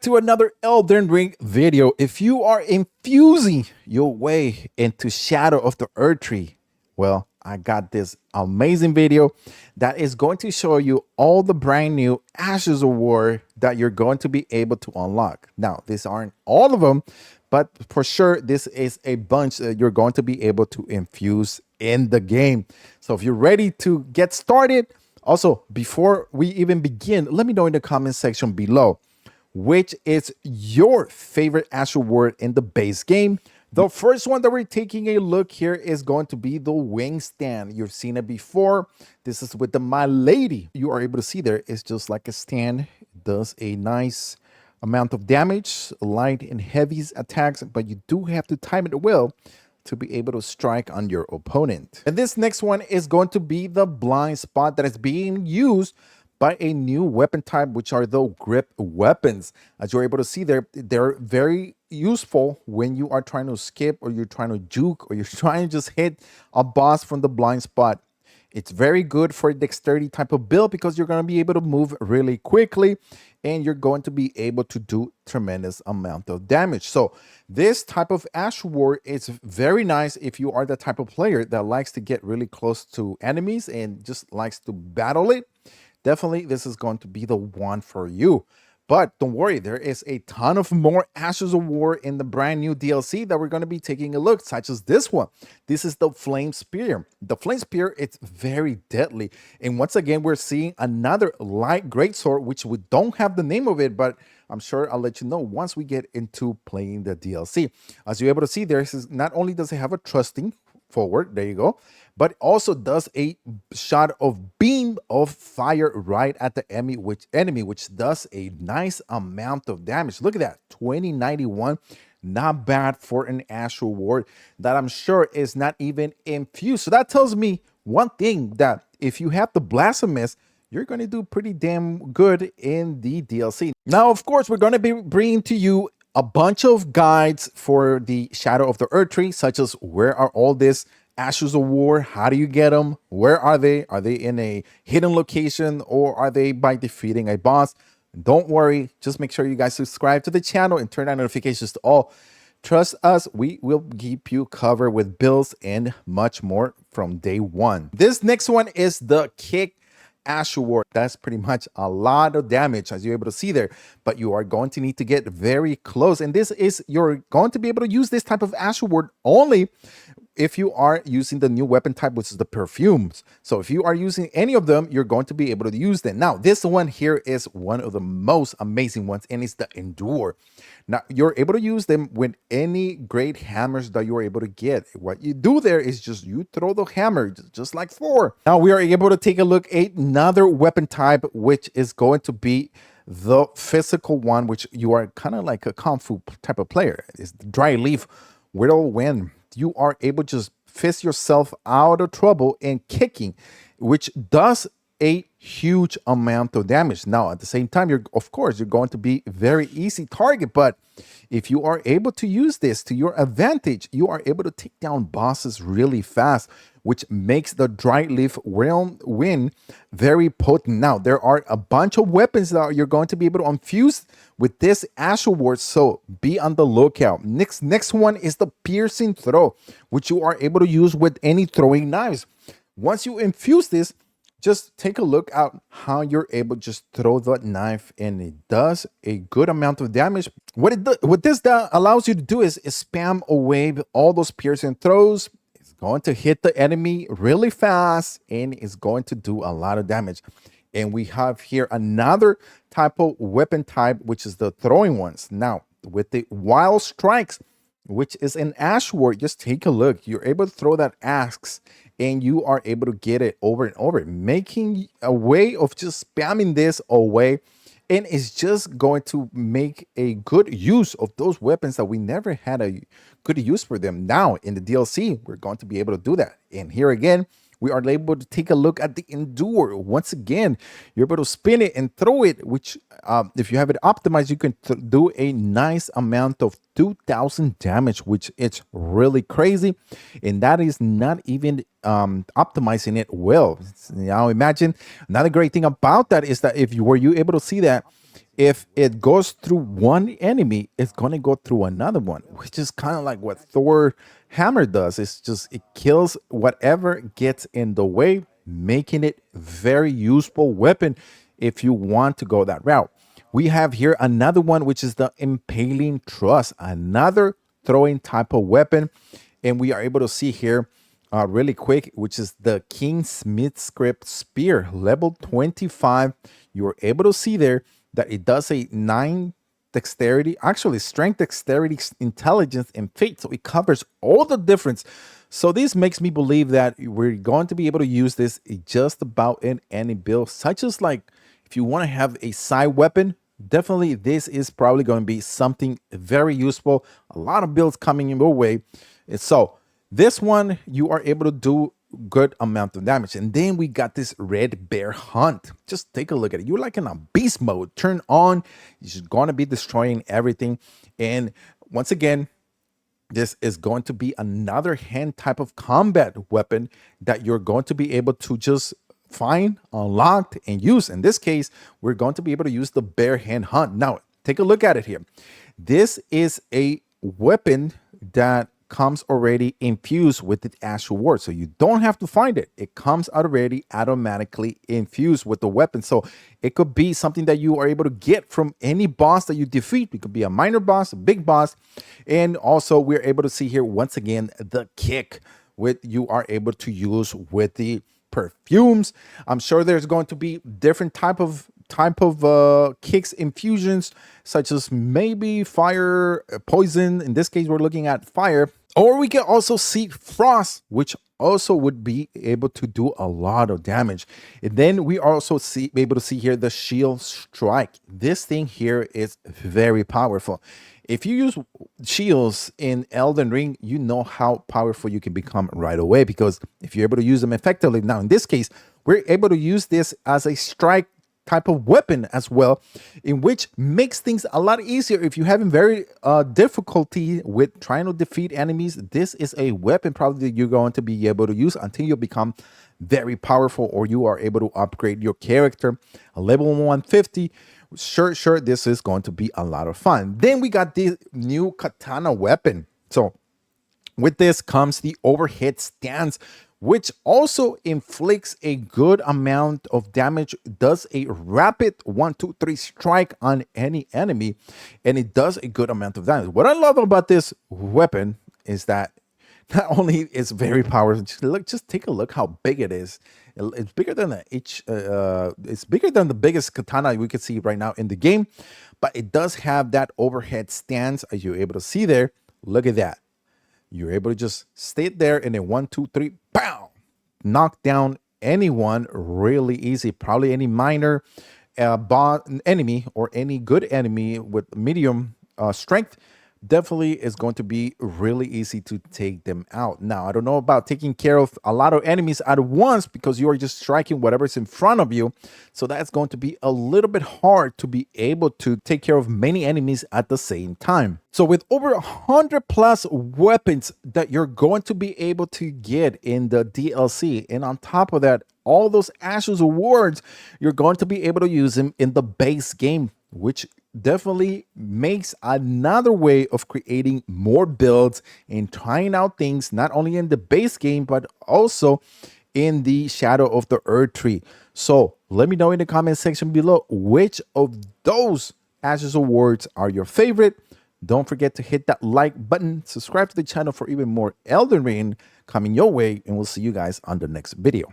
to another Elden Ring video. If you are infusing your way into Shadow of the Erdtree, well, I got this amazing video that is going to show you all the brand new Ashes of War that you're going to be able to unlock. Now, these aren't all of them, but for sure, this is a bunch that you're going to be able to infuse in the game. So if you're ready to get started, also, before we even begin, let me know in the comment section below which is your favorite Asher word in the base game. The first one that we're taking a look here is going to be the wing stand. You've seen it before. This is with the My Lady. You are able to see there, it's just like a stand. It does a nice amount of damage, light and heavy attacks, but you do have to time it well to be able to strike on your opponent. And this next one is going to be the blind spot that is being used by a new weapon type, which are the grip weapons. As you're able to see there, they're very useful when you are trying to skip or you're trying to juke or you're trying to just hit a boss from the blind spot. It's very good for dexterity type of build because you're going to be able to move really quickly and you're going to be able to do tremendous amount of damage. So this type of Ash War is very nice if you are the type of player that likes to get really close to enemies and just likes to battle it. Definitely, this is going to be the one for you. But don't worry, there is a ton of more Ashes of War in the brand new DLC that we're going to be taking a look, such as this one. This is the Flame Spear. The Flame Spear, it's very deadly. And once again, we're seeing another light greatsword, which we don't have the name of it, but I'm sure I'll let you know once we get into playing the DLC. As you're able to see, there is not only does it have a thrusting forward, there you go, but also does a shot of beam of fire right at the enemy, which does a nice amount of damage. Look at that, 2091, not bad for an Asher Ward that I'm sure is not even infused. So that tells me one thing, that if you have the Blasphemous, you're going to do pretty damn good in the DLC. Now, of course, we're going to be bringing to you a bunch of guides for the Shadow of the Erdtree, such as where are all these Ashes of War, how do you get them, where are they in a hidden location, or are they by defeating a boss? Don't worry, just make sure you guys subscribe to the channel and turn on notifications to all. Trust us, we will keep you covered with builds and much more from day one. This next one is the Kick Asher Ward. That's pretty much a lot of damage, as you're able to see there, but you are going to need to get very close. And this is, you're going to be able to use this type of Asher Ward only if you are using the new weapon type, which is the perfumes. So if you are using any of them, you're going to be able to use them. Now, this one here is one of the most amazing ones, and it's the Endure. Now, you're able to use them with any great hammers that you're able to get. What you do there is just you throw the hammer, just like Thor. Now, we are able to take a look at another weapon type, which is going to be the physical one, which you are kind of like a Kung Fu type of player. It's the Dry Leaf Whirlwind. You are able to just fist yourself out of trouble and kicking, which does a huge amount of damage. Now, at the same time, you're going to be very easy target, but if you are able to use this to your advantage, you are able to take down bosses really fast, which makes the Dry Leaf Whirlwind very potent. Now, there are a bunch of weapons that you're going to be able to infuse with this Asher Ward, so be on the lookout. Next one is the Piercing Throw, which you are able to use with any throwing knives. Once you infuse this, just take a look at how you're able to just throw the knife, and it does a good amount of damage. What this allows you to do is spam away all those piercing throws. It's going to hit the enemy really fast, and it's going to do a lot of damage. And we have here another type of weapon type, which is the throwing ones. Now, with the Wild Strikes, which is an Ash Ward, just take a look. You're able to throw that axe, and you are able to get it over and over, making a way of just spamming this away. And it's just going to make a good use of those weapons that we never had a good use for them. Now, in the DLC, we're going to be able to do that. And here again, we are able to take a look at the Endure. Once again, you're able to spin it and throw it, which if you have it optimized, you can do a nice amount of 2,000 damage, which it's really crazy. And that is not even optimizing it well. Now imagine, another great thing about that is that if you were you able to see that, if it goes through one enemy, it's going to go through another one, which is kind of like what Thor hammer does. It's just, it kills whatever gets in the way, making it very useful weapon if you want to go that route. We have here another one, which is the impaling thrust, another throwing type of weapon. And we are able to see here really quick, which is the King Smith script spear, level 25. You're able to see there that it does a 9 dexterity, actually strength, dexterity, intelligence, and fate. So it covers all the difference. So this makes me believe that we're going to be able to use this just about in any build, such as like if you want to have a side weapon, definitely this is probably going to be something very useful. A lot of builds coming in your way. And so this one, you are able to do good amount of damage. And then we got this red bear hunt. Just take a look at it. You're like in a beast mode. Turn on. You're just going to be destroying everything. And once again, this is going to be another hand type of combat weapon that you're going to be able to just find, unlocked, and use. In this case, we're going to be able to use the bear hand hunt. Now, take a look at it here. This is a weapon that comes already infused with the actual word, so you don't have to find it. It comes already automatically infused with the weapon. So it could be something that you are able to get from any boss that you defeat. It could be a minor boss, a big boss. And also we're able to see here once again the kick with you are able to use with the perfumes. I'm sure there's going to be different type of kicks, infusions, such as maybe fire, poison. In this case, we're looking at fire. Or we can also see frost, which also would be able to do a lot of damage. And then we also be able to see here the shield strike. This thing here is very powerful. If you use shields in Elden Ring, you know how powerful you can become right away, because if you're able to use them effectively. Now, in this case, we're able to use this as a strike type of weapon as well, in which makes things a lot easier if you're having very difficulty with trying to defeat enemies. This is a weapon probably that you're going to be able to use until you become very powerful, or you are able to upgrade your character a level 150. Sure, this is going to be a lot of fun. Then we got the new katana weapon. So with this comes the overhead stance, which also inflicts a good amount of damage, does a rapid 1, 2, 3 strike on any enemy, and it does a good amount of damage. What I love about this weapon is that not only is very powerful, just take a look how big it is. It's bigger than it's bigger than the biggest katana we can see right now in the game, but it does have that overhead stance, as you're able to see there. Look at that. You're able to just stay there and then 1, 2, 3, pow, knock down anyone really easy. Probably any minor enemy or any good enemy with medium strength definitely is going to be really easy to take them out. Now, I don't know about taking care of a lot of enemies at once, because you are just striking whatever's in front of you. So that's going to be a little bit hard to be able to take care of many enemies at the same time. So with over 100 plus weapons that you're going to be able to get in the DLC, and on top of that, all those Ashes awards, you're going to be able to use them in the base game, which definitely makes another way of creating more builds and trying out things not only in the base game but also in the Shadow of the Erdtree. So let me know in the comment section below which of those Ashes awards are your favorite. Don't forget to hit that like button, subscribe to the channel for even more Elden Ring coming your way, and we'll see you guys on the next video.